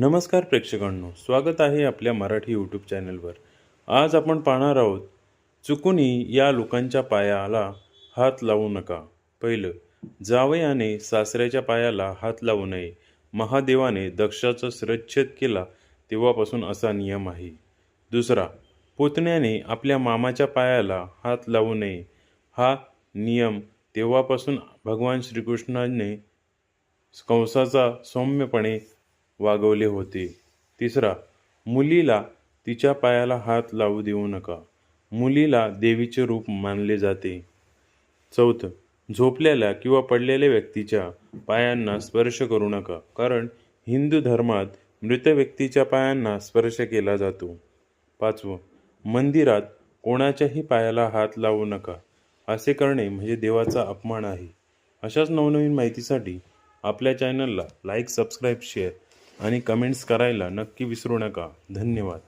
नमस्कार प्रेक्षकांनो, स्वागत आहे आपल्या मराठी यूट्यूब चॅनलवर। आज आपण पाहणार आहोत, चुकूनही या लोकांच्या पायाला हात लावू नका। पहिलं, जावयाने सासऱ्याच्या पायाला हात लावू नये। महादेवाने दक्षाचा शिरच्छेद केला तेव्हापासून असा नियम आहे। दुसरा, पुतण्याने आपल्या मामाच्या पायाला हात लावू नये। हा नियम तेव्हापासून भगवान श्रीकृष्णाने कंसाचा सौम्यपणे वागवले होते। तिसरा, मुलीला तिच्या पायाला हात लावू देऊ नका। मुलीला देवीचे रूप मानले जाते। चौथं, झोपलेल्या किंवा पडलेल्या व्यक्तीच्या पायांना स्पर्श करू नका, कारण हिंदू धर्मात मृत व्यक्तीच्या पायांना स्पर्श केला जातो। पाचवं, मंदिरात कोणाच्याही पायाला हात लावू नका। असे करणे म्हणजे देवाचा अपमान आहे। अशाच नवनवीन माहितीसाठी आपल्या चॅनलला लाईक, सबस्क्राईब, शेअर आणि कमेंट्स करायला नक्की विसरू नका। धन्यवाद।